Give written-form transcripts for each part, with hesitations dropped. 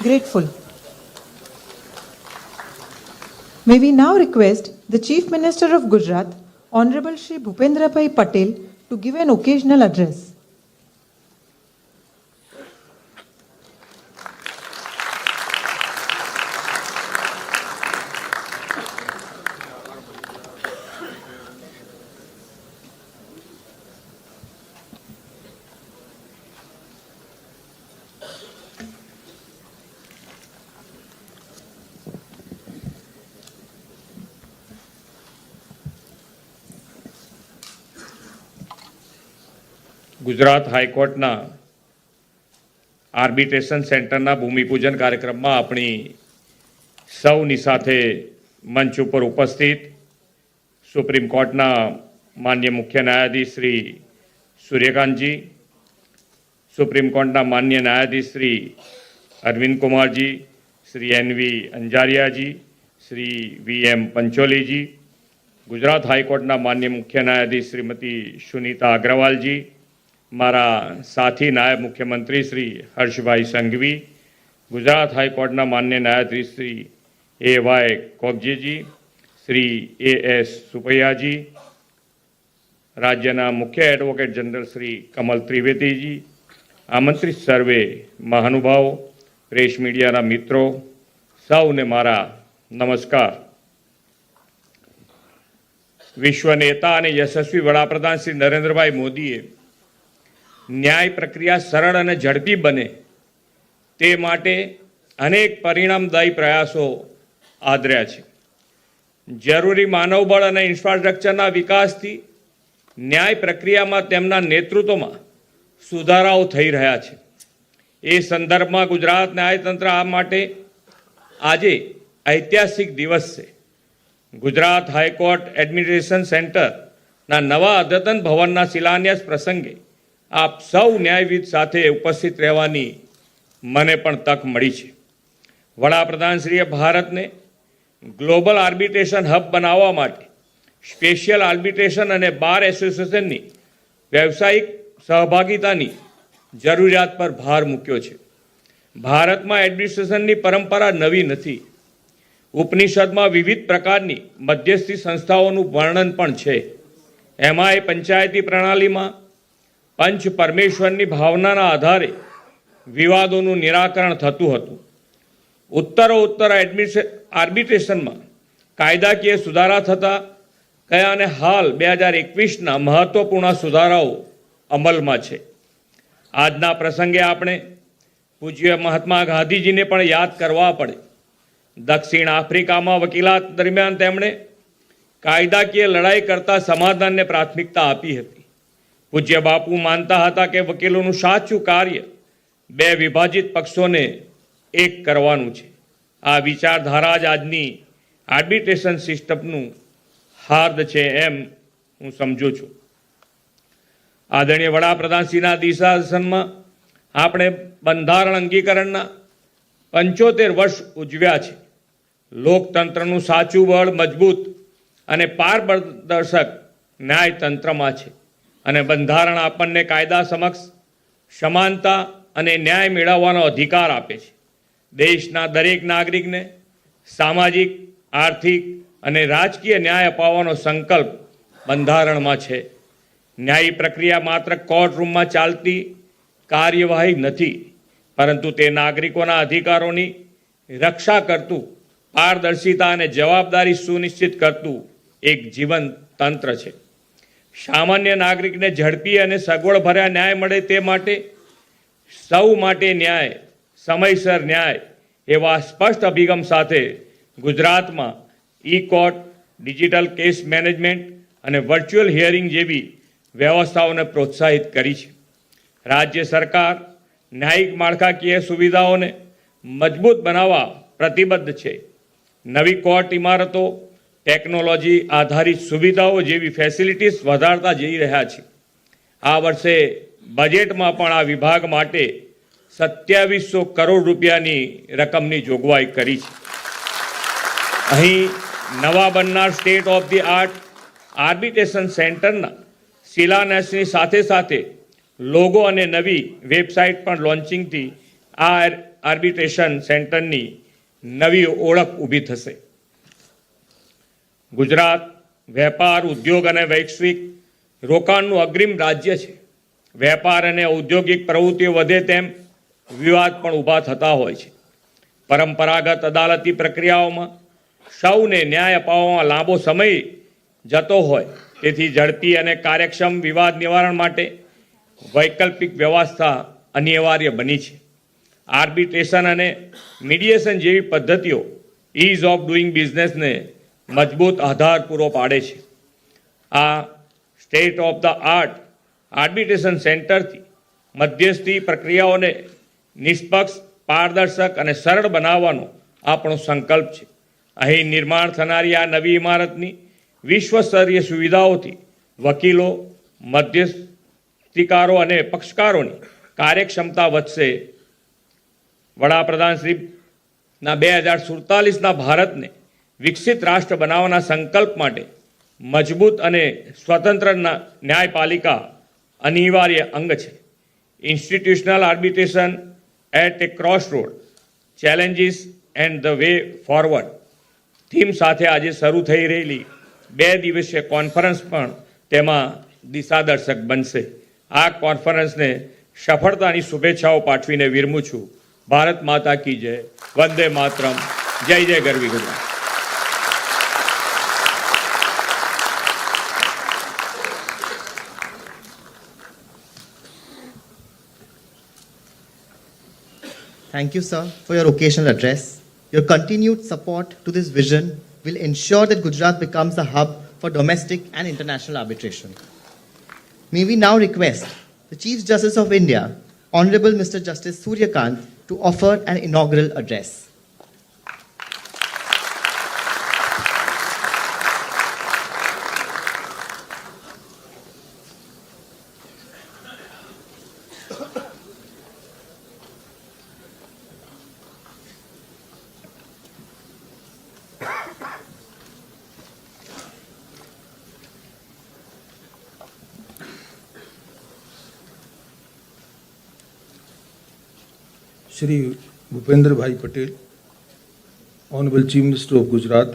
grateful. May we now request the Chief Minister of Gujarat, Honorable Shri Bhupendrabhai Patel, to give an occasional address. Gujarat हाईकोर्टना arbitration सेंटरना भूमिपूजन कार्यक्रम में अपनी सौनी साथे मंच पर उपस्थित सुप्रीम कोर्टना माननीय मुख्य न्यायाधीश श्री सूर्यकांत जी, सुप्रीम कोर्टना माननीय न्यायाधीश श्री अरविंद कुमार जी, श्री NV अंजारिया जी, श्री VM पंचोली जी, गुजरात हाईकोर्टना माननीय मुख्य न्यायाधीश श्रीमती सुनीता अग्रवाल जी, मारा साथी नायब मुख्यमंत्री श्री हर्षभाई संघवी, गुजरात हाईकोर्टना माननीय न्यायाधीश श्री AY कोगजे जी, श्री AS सुपैया जी, राज्यना मुख्य एडवोकेट जनरल श्री कमल त्रिवेदी जी, आमंत्रित सर्वे महानुभाव, प्रेस मीडियाना मित्रों, सौने मारा नमस्कार। विश्व नेता और यशस्वी वडाप्रधान श्री नरेन्द्रभाई मोदीए न्याय प्रक्रिया सरल और झड़पी बने ते माटे अनेक परिणामदायी प्रयासों आदर्या छे। जरूरी मानवबळ और इन्फ्रास्ट्रक्चरना विकासथी न्याय प्रक्रिया में तेमना नेतृत्व में सुधाराओ थई रह्या छे। ए संदर्भ में गुजरात न्यायतंत्र आ माटे आजे ऐतिहासिक दिवस छे। गुजरात हाईकोर्ट एडमिनिस्ट्रेशन सेंटर ना नवा अद्यतन भवनना शिलान्यास प्रसंगे आप सौ न्यायविद साथे उपस्थित रहवानी मने पण तक मळी छे। वडाप्रधानश्रीए भारतने ग्लोबल आर्बिट्रेशन हब बनाववा माटे स्पेशियल आर्बिट्रेशन अने बार एसोसिएशननी व्यावसायिक सहभागितानी जरूरियात पर भार मूक्यो छे। भारतमां एडमिनिस्ट्रेशननी परंपरा नवी नथी। उपनिषदमां विविध प्रकारनी मध्यस्थी संस्थाओनुं वर्णन पण छे। एमांय पंचायती प्रणालीमां पंच परमेश्वरनी भावनाना आधारे विवादोनुं निराकरण थतुं हतुं। उत्तरोत्तर आर्बिट्रेशन में कायदाकीय सुधारा थता गया अने हाल 2021 महत्वपूर्ण सुधाराओ अमल में छे। आजना प्रसंगे आपणे पूज्य महात्मा गांधीजी ने पण याद करवा पड़े। दक्षिण आफ्रिका में वकीलात दरमियान तेमणे कायदाकीय लड़ाई करता समाधान ने प्राथमिकता आपी हती। पूज्य बापू मानता हता के वकीलोनुं साचुं कार्य बे विभाजित पक्षोने एक करवानुं छे। आ विचारधारा ज आजनी आर्बिट्रेशन सिस्टमनुं हार्द छे एम हूँ समझू छूं। आदरणीय वडाप्रधानश्रीना दिशादर्शनमां आपणे बंधारण अंगीकरणना 75 वर्ष उजव्या छे। लोकतंत्रनुं साचुं बळ मजबूत अने पारदर्शक न्यायतंत्रमां छे अने बंधारण आपणने कायदा समक्ष समानता अने न्याय मेळवવાનો अधिकार आपे छे। देशना दरेक नागरिकने सामाजिक, आर्थिक अने राजकीय न्याय अपावવાનો संकल्प बंधारणमां छे। न्यायी प्रक्रिया मात्र कोर्टरूममां चालती कार्यवाही नथी, परंतु ते नागरिकोना अधिकारोनी रक्षा करतुं पारदर्शिता अने जवाबदारी सुनिश्चित करतुं एक जीवन तंत्र छे। सामान्य नागरिक ने झड़पी अने सगवड़भर्या न्याय मळे ते माटे सौ माटे न्याय, समयसर न्याय एवा स्पष्ट अभिगम साथे गुजरात में ई-कोर्ट, डिजिटल केस मैनेजमेंट अने वर्च्युअल हियरिंग जेवी व्यवस्थाओं प्रोत्साहित करी छे। राज्य सरकार न्यायिक माळखाकीय सुविधाओं मजबूत बनावा प्रतिबद्ध छे। नवी कोर्ट इमारतों, टेक्नोलॉजी आधारित सुविधाओं जेवी फेसिलिटीज वधारता जई रह्या छे। आ वर्षे बजेट में पण आ विभाग माटे 2700 करोड़ रूपियानी रकमनी जोगवाई करी छे। अहीं नवा बननार state of the art arbitration सेंटरना शिलान्यासनी साथे साथे लोगो अने नवी वेबसाइट पण लॉन्चिंग थी आ આર્બિટ્રેશન સેન્ટરની નવી ઓળખ ઊભી થશે. ગુજરાત વેપાર, ઉદ્યોગ અને વૈશ્વિક રોકાણનું અગ્રીમ રાજ્ય છે. વેપાર અને ઔદ્યોગિક પ્રવૃત્તિઓ વધે તેમ વિવાદ પણ ઊભા થતા હોય છે. પરંપરાગત અદાલતી પ્રક્રિયાઓમાં સૌને ન્યાય અપાવવામાં લાંબો સમય જતો હોય, તેથી ઝડપી અને કાર્યક્ષમ વિવાદ નિવારણ માટે વૈકલ્પિક વ્યવસ્થા અનિવાર્ય બની છે. આર્બિટ્રેશન અને મીડિયેશન જેવી પદ્ધતિઓ ઇઝ ઓફ ડુઈંગ બિઝનેસને મજબૂત આધાર પૂરો પાડે છે. આ state of the art arbitration સેન્ટરથી મધ્યસ્થી પ્રક્રિયાઓને નિષ્પક્ષ, પારદર્શક અને સરળ બનાવવાનો આપણો સંકલ્પ છે. અહીં નિર્માણ થનારી આ નવી ઇમારતની વિશ્વસ્તરીય સુવિધાઓથી વકીલો, મધ્યસ્થીકારો અને પક્ષકારોની કાર્યક્ષમતા વધશે. વડાપ્રધાનશ્રીના 2047ના ભારતને વિકસિત રાષ્ટ્ર બનાવવાના સંકલ્પ માટે મજબૂત અને સ્વતંત્ર ન્યાયપાલિકા અનિવાર્ય અંગ છે. Institutional arbitration at a cross road, challenges and the way forward theme સાથે આજે શરૂ થઈ રહેલી 2 દિવસીય કોન્ફરન્સ પણ તેમાં દિશાદર્શક બનશે. આ કોન્ફરન્સને સફળતાની શુભેચ્છાઓ પાઠવીને વિરમું છું. ભારત માતા કી જય. વંદે માતરમ. જય જય ગરવી Gujarat. Thank you, sir, for your occasional address. Your continued support to this vision will ensure that Gujarat becomes a hub for domestic and international arbitration. May we now request the Chief Justice of India, Honorable Mr. Justice Suryakant, to offer an inaugural address. Shri Bhupendra Bhai Patel, Honorable Chief Minister of Gujarat,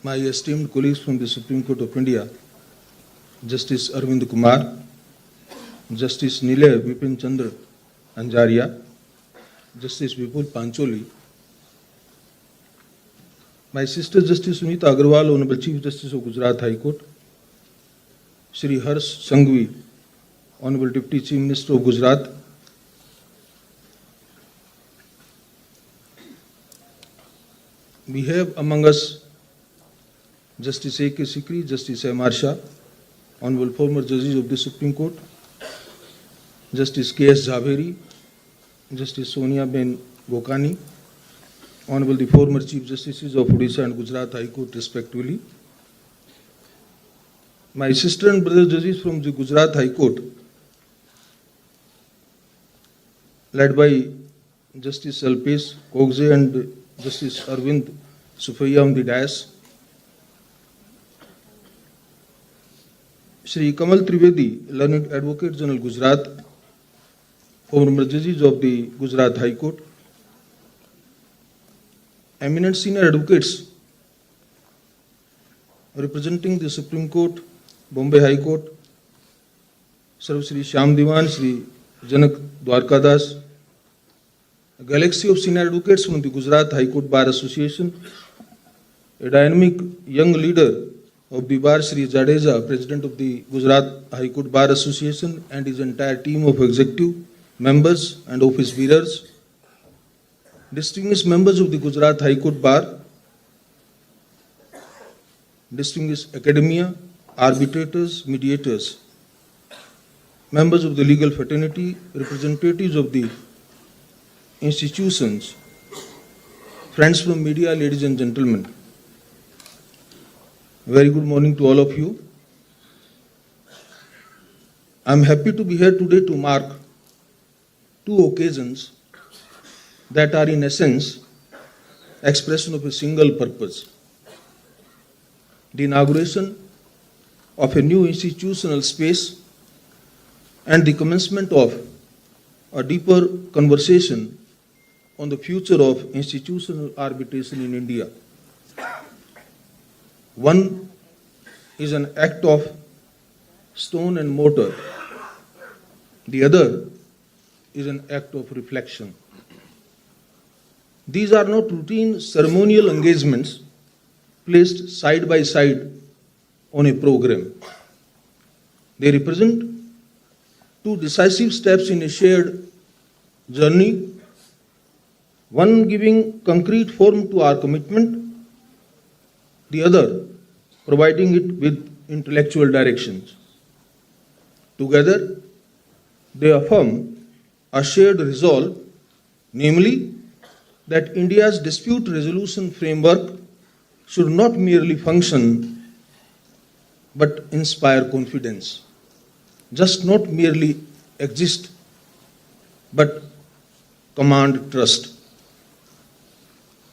my esteemed colleagues from the Supreme Court of India, Justice Arvind Kumar, Justice Nilay Vipin Chandra Anjaria, Justice Vipul Pancholi, my sister Justice Sunita Agarwal, Honorable Chief Justice of Gujarat High Court, Shri Harsh Sanghvi, Honorable Deputy Chief Minister of Gujarat, we have among us Justice A.K. Sikri, Justice M.R. Shah, Honorable former judges of the Supreme Court, Justice K.S. Jhaveri, Justice Sonia Ben Gokani, Honorable the former Chief Justices of Odisha and Gujarat High Court respectively, my sister and brother judges from the Gujarat High Court, led by Justice Alpesh Kogze and Justice Arvind Sufaiya on the dais, Shri Kamal Trivedi, Learned Advocate General Gujarat, former judges of the Gujarat High Court, eminent senior advocates representing the Supreme Court, Bombay High Court, Sir Shri Shyam Diwan, Shri Janak Dwarkadas, a galaxy of senior advocates from the Gujarat High Court Bar Association, a dynamic young leader of the Bar, Shri Jadeja, President of the Gujarat High Court Bar Association, and his entire team of executive members and office bearers, distinguished members of the Gujarat High Court Bar, distinguished academia, arbitrators, mediators, members of the legal fraternity, representatives of the institutions, friends from media, ladies and gentlemen. Very good morning to all of you. I am happy to be here today to mark 2 occasions that are in essence expression of a single purpose: the inauguration of a new institutional space and the commencement of a deeper conversation on the future of institutional arbitration in India. One is an act of stone and mortar. The other is an act of reflection. These are not routine ceremonial engagements placed side by side on a program. They represent two decisive steps in a shared journey, one giving concrete form to our commitment, the other providing it with intellectual directions. Together, they affirm a shared resolve, namely that India's dispute resolution framework should not merely function but inspire confidence, just not merely exist but command trust.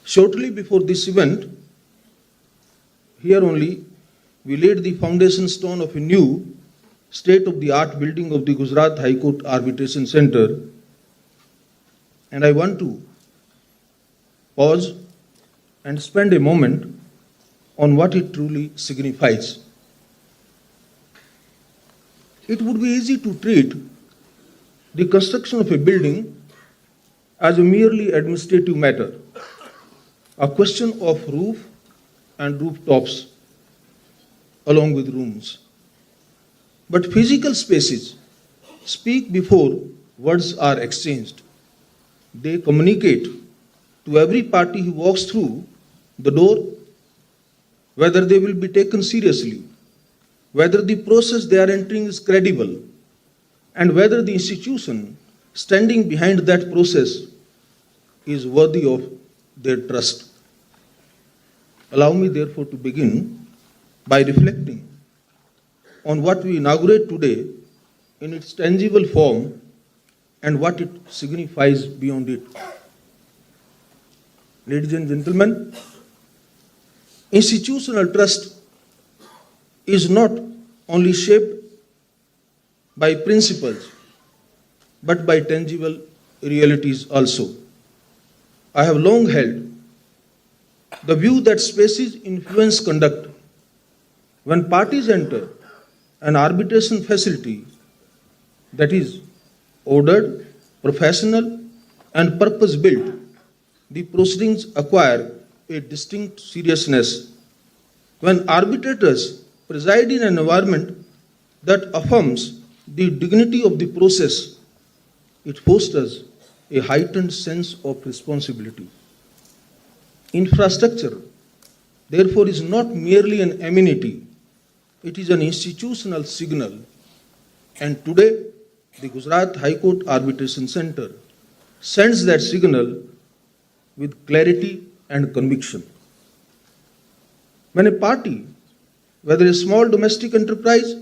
Shortly before this event, here only, we laid the foundation stone of a new state-of-the-art building of the Gujarat High Court Arbitration Center, and I want to pause and spend a moment on what it truly signifies. It would be easy to treat the construction of a building as a merely administrative matter, a question of roof and rooftops along with rooms. But physical spaces speak before words are exchanged. They communicate to every party who walks through the door whether they will be taken seriously, whether the process they are entering is credible, and whether the institution standing behind that process is worthy of their trust. Allow me, therefore, to begin by reflecting on what we inaugurate today in its tangible form and what it signifies beyond it. Ladies and gentlemen, institutional trust is not only shaped by principles but by tangible realities also. I have long held the view that spaces influence conduct. When parties enter an arbitration facility that is ordered, professional, and purpose-built, the proceedings acquire a distinct seriousness. When arbitrators preside in an environment that affirms the dignity of the process, it fosters a heightened sense of responsibility. Infrastructure, therefore, is not merely an amenity, it is an institutional signal. And today, the Gujarat High Court Arbitration Center sends that signal with clarity and conviction. When a party, whether a small domestic enterprise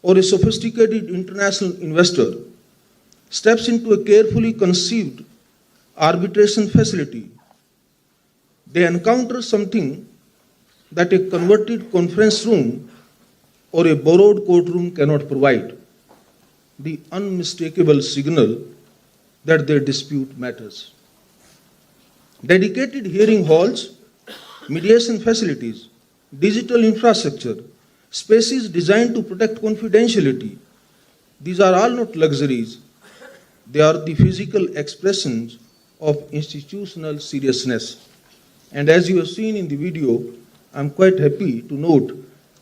or a sophisticated international investor, steps into a carefully conceived arbitration facility, they encounter something that a converted conference room or a borrowed courtroom cannot provide: the unmistakable signal that their dispute matters. Dedicated hearing halls, mediation facilities, digital infrastructure, spaces designed to protect confidentiality, these are all not luxuries. They are the physical expressions of institutional seriousness. And as you have seen in the video, I am quite happy to note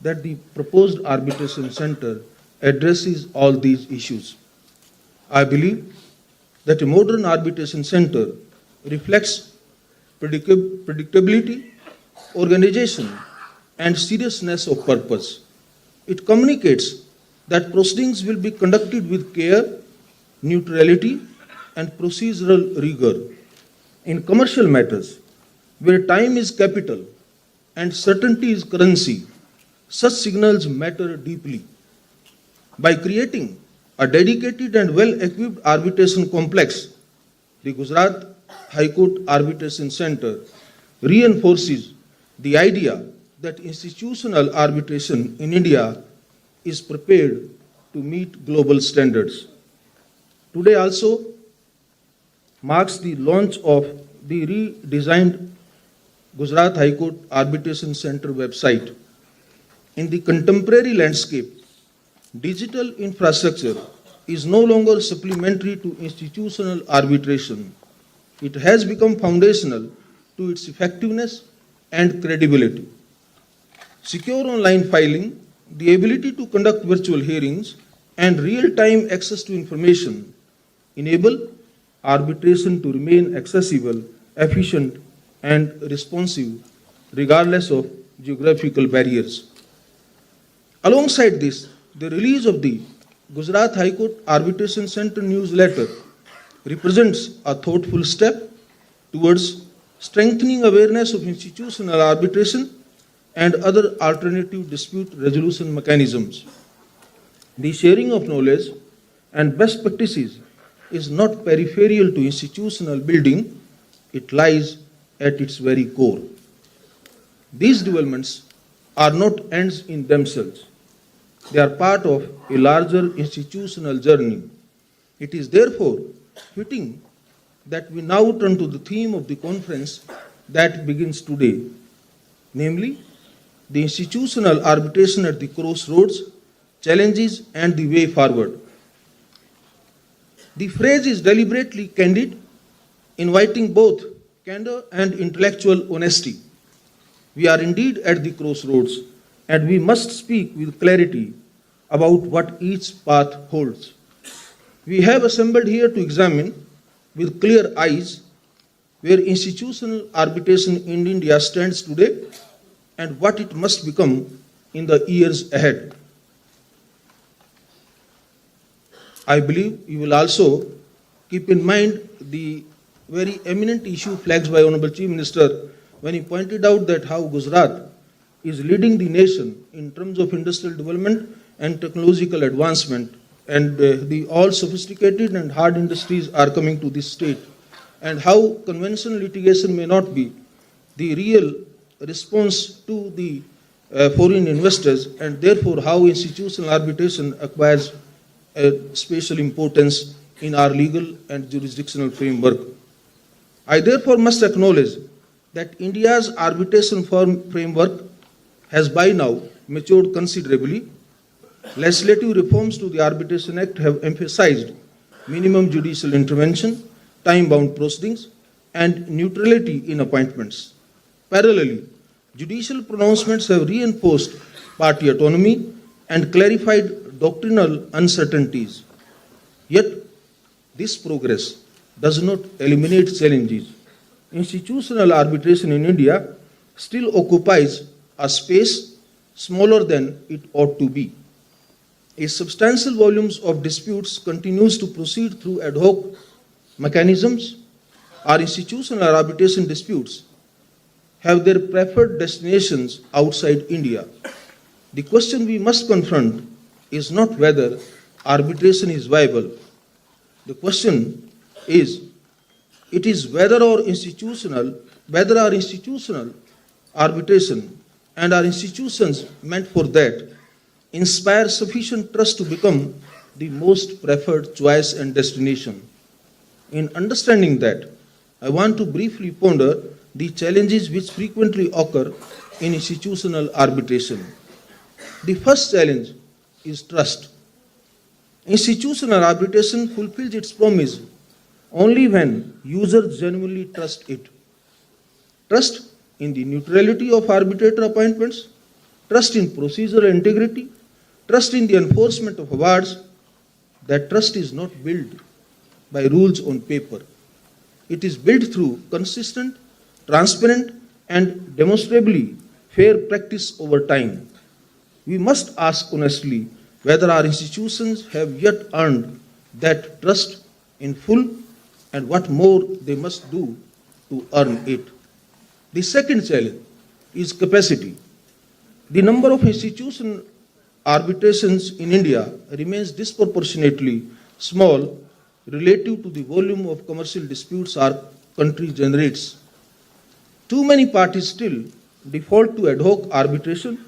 that the proposed arbitration center addresses all these issues. I believe that a modern arbitration center reflects predictability, organization, and seriousness of purpose. It communicates that proceedings will be conducted with care, neutrality, and procedural rigor. In commercial matters, where time is capital and certainty is currency, such signals matter deeply. By creating a dedicated and well-equipped arbitration complex, the Gujarat High Court Arbitration Center reinforces the idea that institutional arbitration in India is prepared to meet global standards. Today also marks the launch of the redesigned Gujarat High Court Arbitration Center website. In the contemporary landscape, digital infrastructure is no longer supplementary to institutional arbitration. It has become foundational to its effectiveness and credibility. Secure online filing, the ability to conduct virtual hearings, and real-time access to information enable arbitration to remain accessible, efficient, and responsive regardless of geographical barriers. Alongside this, the release of the Gujarat High Court Arbitration Center newsletter represents a thoughtful step towards strengthening awareness of institutional arbitration and other alternative dispute resolution mechanisms. The sharing of knowledge and best practices is not peripheral to institutional building, it lies at its very core. These developments are not ends in themselves. They are part of a larger institutional journey. It is therefore fitting that we now turn to the theme of the conference that begins today, namely, the institutional arbitration at the crossroads, challenges, and the way forward. The phrase is deliberately candid, inviting both candor and intellectual honesty. We are indeed at the crossroads, and we must speak with clarity about what each path holds. We have assembled here to examine with clear eyes where institutional arbitration in India stands today and what it must become in the years ahead. I believe you will also keep in mind the very eminent issue flagged by Honorable Chief Minister when he pointed out that how Gujarat is leading the nation in terms of industrial development and technological advancement, and the all sophisticated and hard industries are coming to this state, and how conventional litigation may not be the real response to the foreign investors, and therefore how institutional arbitration acquires a special importance in our legal and jurisdictional framework. I therefore must acknowledge that India's arbitration framework has by now matured considerably. Legislative reforms to the Arbitration Act have emphasized minimum judicial intervention, time-bound proceedings, and neutrality in appointments. Parallelly, judicial pronouncements have reinforced party autonomy and clarified doctrinal uncertainties. Yet, this progress does not eliminate challenges. Institutional arbitration in India still occupies a space smaller than it ought to be. A substantial volumes of disputes continues to proceed through ad hoc mechanisms. Our institutional arbitration disputes have their preferred destinations outside India. The question we must confront is not whether arbitration is viable. The question is, it is whether our institutional arbitration and our institutions meant for that inspire sufficient trust to become the most preferred choice and destination. In understanding that, I want to briefly ponder the challenges which frequently occur in institutional arbitration. The first challenge is trust. Institutional arbitration fulfills its promise only when users genuinely trust it. Trust in the neutrality of arbitrator appointments, trust in procedural integrity, trust in the enforcement of awards. That trust is not built by rules on paper. It is built through consistent, transparent, and demonstrably fair practice over time. We must ask honestly whether our institutions have yet earned that trust in full and what more they must do to earn it. The second challenge is capacity. The number of institutional arbitrations in India remains disproportionately small relative to the volume of commercial disputes our country generates. Too many parties still default to ad hoc arbitration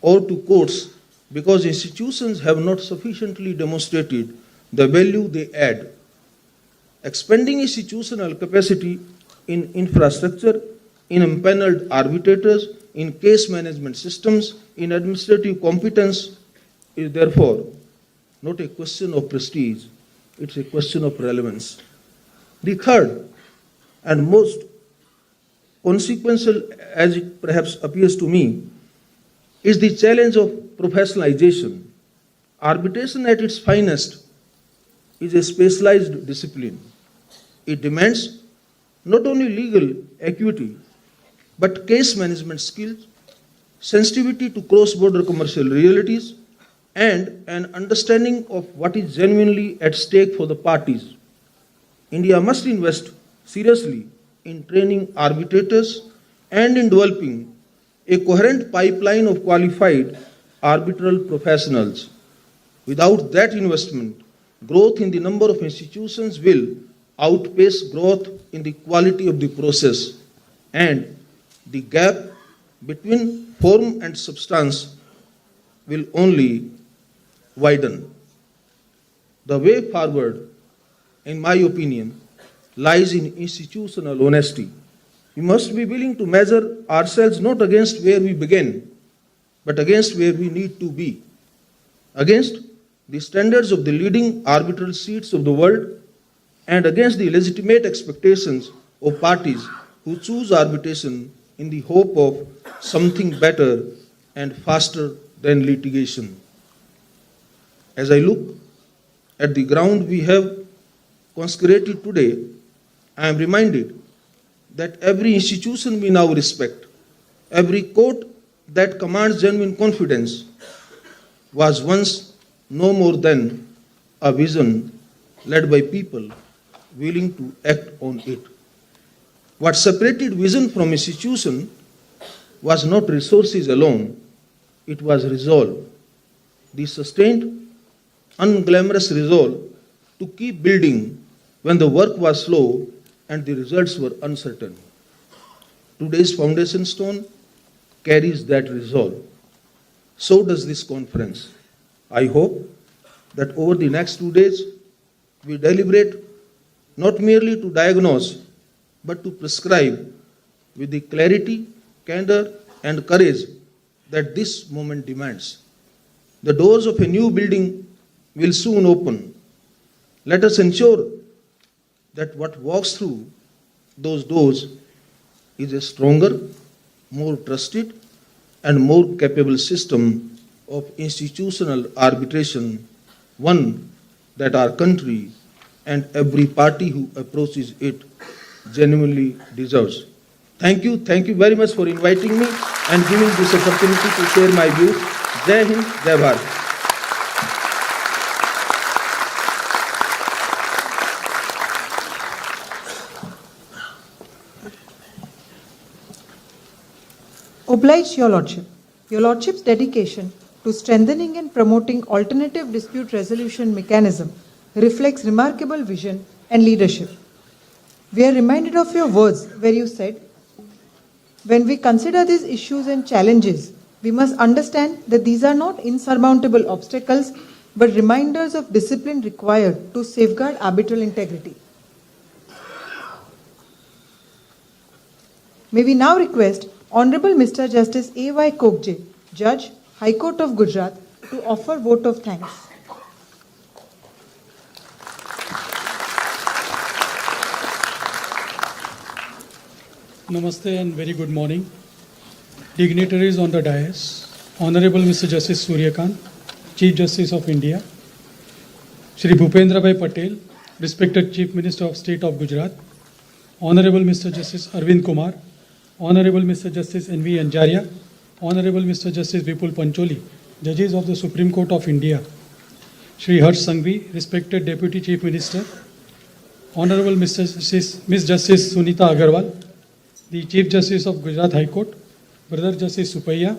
or to courts because institutions have not sufficiently demonstrated the value they add expanding institutional capacity in infrastructure, in empaneled arbitrators, in case management systems, in administrative competence is therefore not a question of prestige, it's a question of relevance. The third and most consequential, as it perhaps appears to me, is the challenge of professionalization. Arbitration at its finest is a specialized discipline. It demands not only legal acuity, but case management skills, sensitivity to cross-border commercial realities, and an understanding of what is genuinely at stake for the parties. India must invest seriously in training arbitrators and in developing a coherent pipeline of qualified arbitral professionals. Without that investment, growth in the number of institutions will outpace growth in the quality of the process, and the gap between form and substance will only widen. The way forward, in my opinion, lies in institutional honesty. We must be willing to measure ourselves not against where we began, but against where we need to be, against the standards of the leading arbitral seats of the world, and against the legitimate expectations of parties who choose arbitration in the hope of something better and faster than litigation. As I look at the ground we have consecrated today, I am reminded that every institution we now respect, every court that commands genuine confidence, was once no more than a vision led by people willing to act on it. What separated vision from institution was not resources alone, it was resolve. The sustained, unglamorous resolve to keep building when the work was slow and the results were uncertain. Today's foundation stone carries that resolve. So does this conference. I hope that over the next 2 days, we deliberate not merely to diagnose, but to prescribe with the clarity, candor, and courage that this moment demands. The doors of a new building will soon open. Let us ensure that what walks through those doors is a stronger, more trusted, and more capable system of institutional arbitration, one that our country and every party who approaches it genuinely deserves. Thank you very much for inviting me and giving this opportunity to share my views. Jai Hind, Jai Bharat. Oblige Your Lordship. Your Lordship's dedication to strengthening and promoting alternative dispute resolution mechanism reflects remarkable vision and leadership. We are reminded of your words where you said, "When we consider these issues and challenges, we must understand that these are not insurmountable obstacles, but reminders of discipline required to safeguard arbitral integrity." May we now request Honorable Mr. Justice A.Y. Kokje, Judge, High Court of Gujarat, to offer vote of thanks. Namaste and very good morning. Dignitaries on the dais, Honorable Mr. Justice Suryakant, Chief Justice of India, Shri Bhupendra Bhai Patel, respected Chief Minister of State of Gujarat, Honorable Mr. Justice Arvind Kumar, Honorable Mr. Justice N.V. Anjaria, Honorable Mr. Justice Vipul Pancholi, Judges of the Supreme Court of India, Shri Harsh Sanghvi, respected Deputy Chief Minister, Honorable Ms. Justice Sunita Agarwal, the Chief Justice of Gujarat High Court, Brother Justice Supaiya,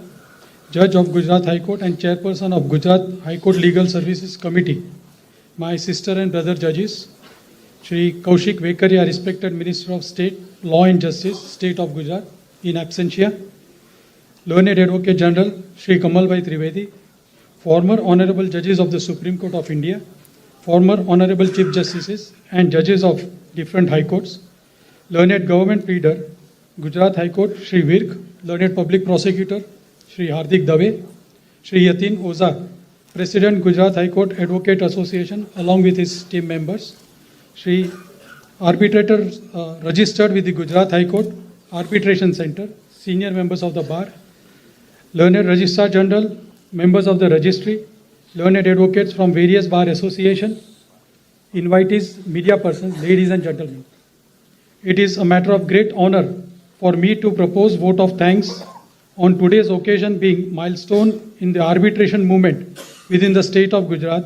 Judge of Gujarat High Court and Chairperson of Gujarat High Court Legal Services Committee, my sister and brother judges, Shri Kaushik Vekaria, respected Minister of State, Law and Justice, State of Gujarat, in absentia, Learned Advocate General, Shri Kamalbhai Trivedi, former Honorable Judges of the Supreme Court of India, former Honorable Chief Justices and judges of different High Courts, learned government pleader, Gujarat High Court, Shri Virk, learned public prosecutor, Shri Hardik Dave, Shri Yatin Oza, President Gujarat High Court Advocate Association, along with his team members, Shri Arbitrator registered with the Gujarat High Court Arbitration Center, senior members of the bar, learned Registrar General, members of the registry, learned advocates from various bar associations, invitees, media persons, ladies and gentlemen. It is a matter of great honor for me to propose vote of thanks on today's occasion being milestone in the arbitration movement within the state of Gujarat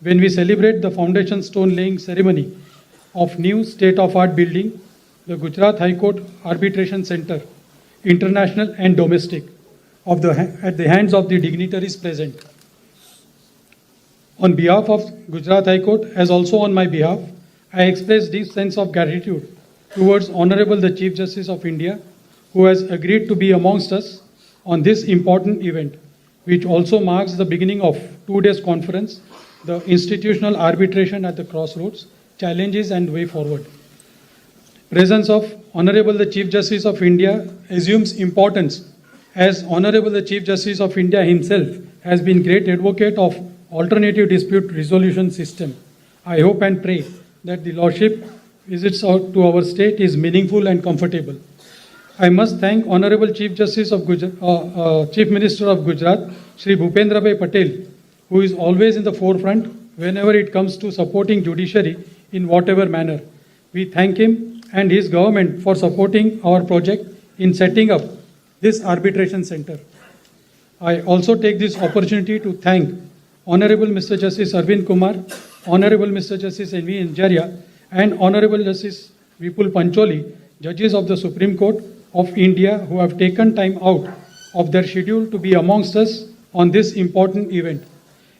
when we celebrate the foundation stone laying ceremony of new state-of-art building, the Gujarat High Court Arbitration Center, international and domestic, at the hands of the dignitaries present. On behalf of Gujarat High Court, as also on my behalf, I express deep sense of gratitude towards Honorable the Chief Justice of India, who has agreed to be amongst us on this important event, which also marks the beginning of 2 days conference, the institutional arbitration at the crossroads, challenges and way forward. Presence of Honorable the Chief Justice of India assumes importance as Honorable the Chief Justice of India himself has been great advocate of alternative dispute resolution system. I hope and pray that the Lordship visits out to our state is meaningful and comfortable. I must thank Honorable Chief Justice of Chief Minister of Gujarat, Shri Bhupendra Bhai Patel, who is always in the forefront whenever it comes to supporting judiciary in whatever manner. We thank him and his government for supporting our project in setting up this arbitration center. I also take this opportunity to thank Honorable Mr. Justice Arvind Kumar, Honorable Mr. Justice N.V. Anjaria, and Honorable Justice Vipul Pancholi, judges of the Supreme Court of India, who have taken time out of their schedule to be amongst us on this important event.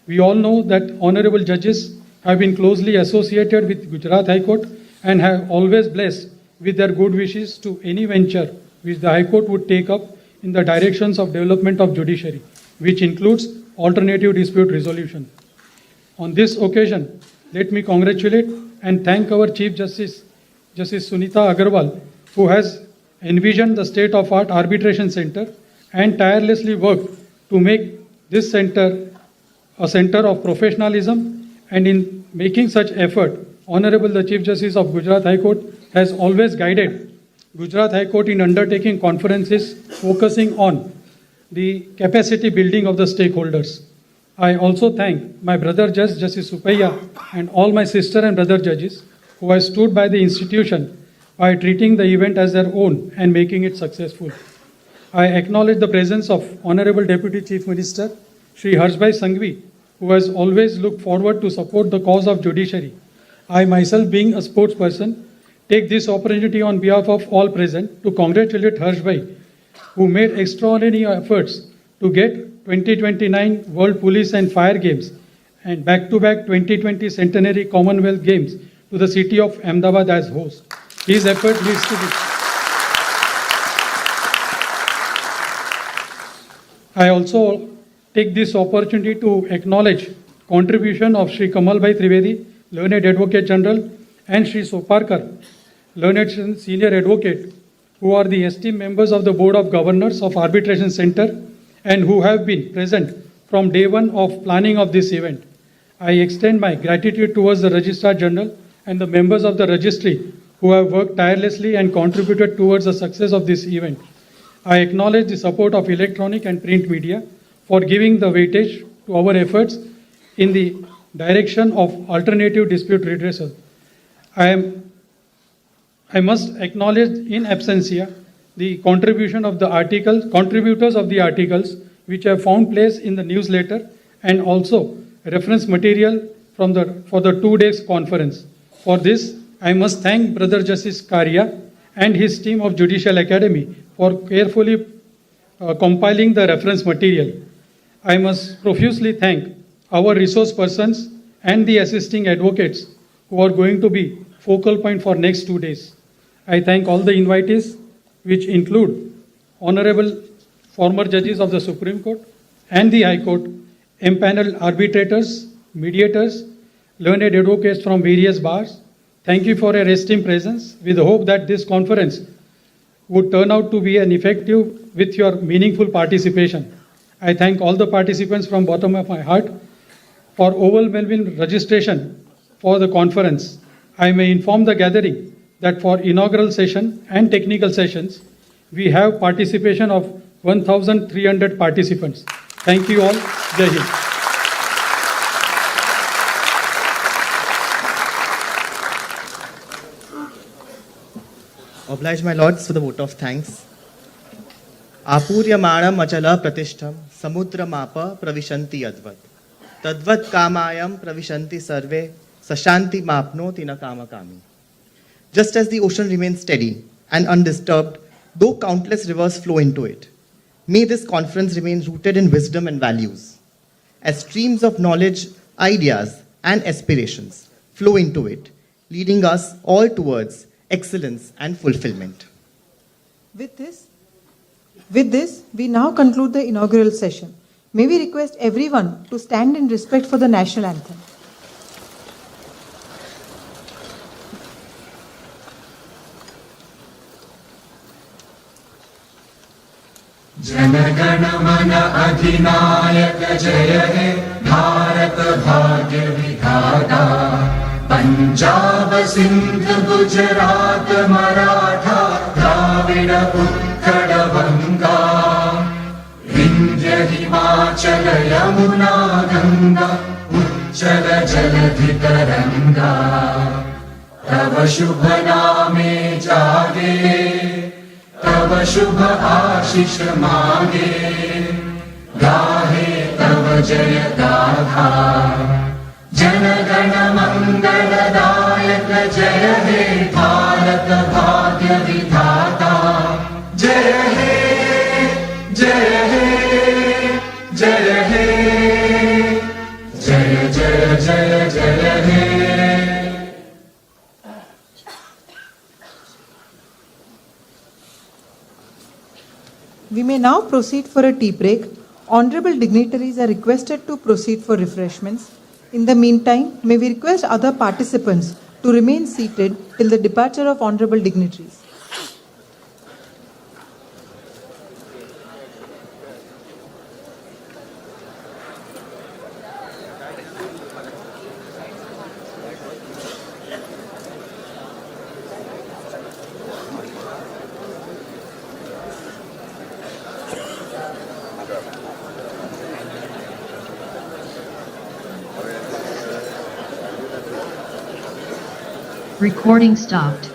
We all know that honorable judges have been closely associated with Gujarat High Court and have always blessed with their good wishes to any venture which the High Court would take up in the directions of development of judiciary, which includes alternative dispute resolution. On this occasion, let me congratulate and thank our Chief Justice, Justice Sunita Agarwal, who has envisioned the state-of-art arbitration center and tirelessly worked to make this center a center of professionalism, and in making such effort, Honorable the Chief Justice of Gujarat High Court has always guided Gujarat High Court in undertaking conferences focusing on the capacity building of the stakeholders. I also thank my brother Judge, Justice Supaiya, and all my sister and brother judges who have stood by the institution by treating the event as their own and making it successful. I acknowledge the presence of Honorable Deputy Chief Minister, Shri Harshbhai Sanghvi, who has always looked forward to support the cause of judiciary. I myself, being a sports person, take this opportunity on behalf of all present to congratulate Harshbhai, who made extraordinary efforts to get 2029 World Police and Fire Games and back-to-back 2020 Centenary Commonwealth Games to the city of Ahmedabad as host. His effort leads to this. I also take this opportunity to acknowledge contribution of Shri Kamalbhai Trivedi, Learned Advocate General, and Shri Soparkar, Learned Senior Advocate, who are the esteemed members of the Board of Governors of Arbitration Center and who have been present from day one of planning of this event. I extend my gratitude towards the Registrar General and the members of the registry who have worked tirelessly and contributed towards the success of this event. I acknowledge the support of electronic and print media for giving the weightage to our efforts in the direction of alternative dispute redressal. I must acknowledge in absentia the contribution of the contributors of the articles which have found place in the newsletter and also reference material for the 2 days conference. For this, I must thank Brother Justice Karya and his team of Judicial Academy for carefully compiling the reference material. I must profusely thank our resource persons and the assisting advocates who are going to be focal point for next 2 days. I thank all the invitees, which include honorable former judges of the Supreme Court and the High Court, empaneled arbitrators, mediators, learned advocates from various bars, thank you for your esteemed presence. With the hope that this conference would turn out to be an effective with your meaningful participation. I thank all the participants from bottom of my heart for overwhelming registration for the conference. I may inform the gathering that for inaugural session and technical sessions, we have participation of 1,300 participants. Thank you all. Jai Hind. Oblige my lords for the vote of thanks. Apuryamaणam achala pratishtham samudra mapa pravishanti advat. Tadvat kamayam pravishanti sarve sashanti mapnoti na kama kami. Just as the ocean remains steady and undisturbed, though countless rivers flow into it, may this conference remain rooted in wisdom and values. As streams of knowledge, ideas, and aspirations flow into it, leading us all towards excellence and fulfillment. With this, we now conclude the inaugural session. May we request everyone to stand in respect for the national anthem. जनगण मन अधिनायक जय हे भारत भाग्य विधाता पंजाब सिंध गुजरात मराठा द्राविड उत्कल बंगा विंध्य हिमाचल यमुना गंगा उच्चल जलधि तरंगा तव शुभ नामे जागे तव शुभ आशीष मांगे गाहे तव जय गाथा जनगण मंगलदायक जय हे भारत भाग्य विधाता जय हे जय हे जय हे जय जय जय जय हे We may now proceed for a tea break. Honorable dignitaries are requested to proceed for refreshments. In the meantime, may we request other participants to remain seated till the departure of honorable dignitaries. Recording stopped.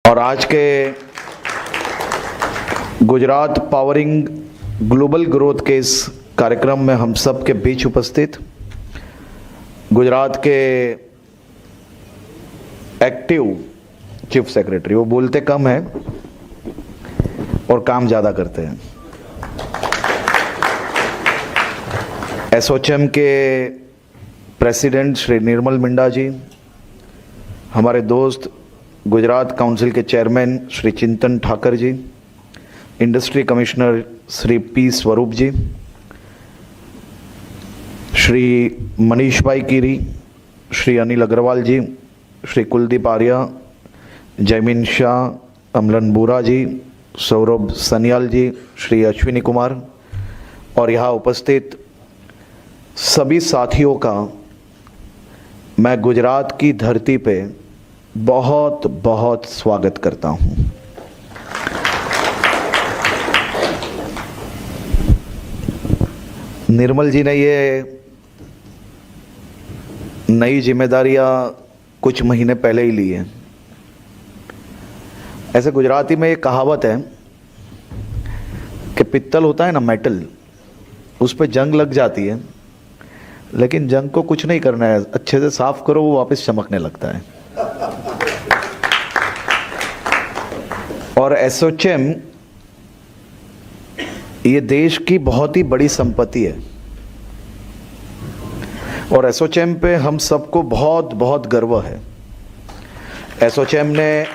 और आज के Gujarat powering global growth के इस कार्यक्रम में हम सब के बीच उपस्थित गुजरात के एक्टिव चीफ सेक्रेटरी, वो बोलते कम हैं और काम ज़्यादा करते हैं, एसओएचएम के प्रेसिडेंट श्री निर्मल मिंडा जी, हमारे दोस्त गुजरात काउंसिल के चेयरमैन श्री चिंतन ठाकर जी, इंडस्ट्री कमिश्नर श्री पी स्वरूप जी, श्री मनीष भाई कीरी, श्री अनिल अग्रवाल जी, श्री कुलदीप आर्या, जयमीन शाह, अमलन बोरा जी, सौरभ सनियाल जी, श्री अश्विनी कुमार और यहाँ उपस्थित सभी साथियों का मैं गुजरात की धरती पे बहुत बहुत स्वागत करता हूं। निर्मल जी ने ये नई जिम्मेदारियां कुछ महीने पहले ही ली हैं ऐसे गुजराती में एक कहावत है कि पित्तल होता है ना, मेटल, उस पर जंग लग जाती है, लेकिन जंग को कुछ नहीं करना है, अच्छे से साफ करो, वो वापस चमकने लगता है। और एसोचैम ये देश की बहुत ही बड़ी संपत्ति है और एसोचैम पे हम सबको बहुत बहुत गर्व है। एसोचैम ने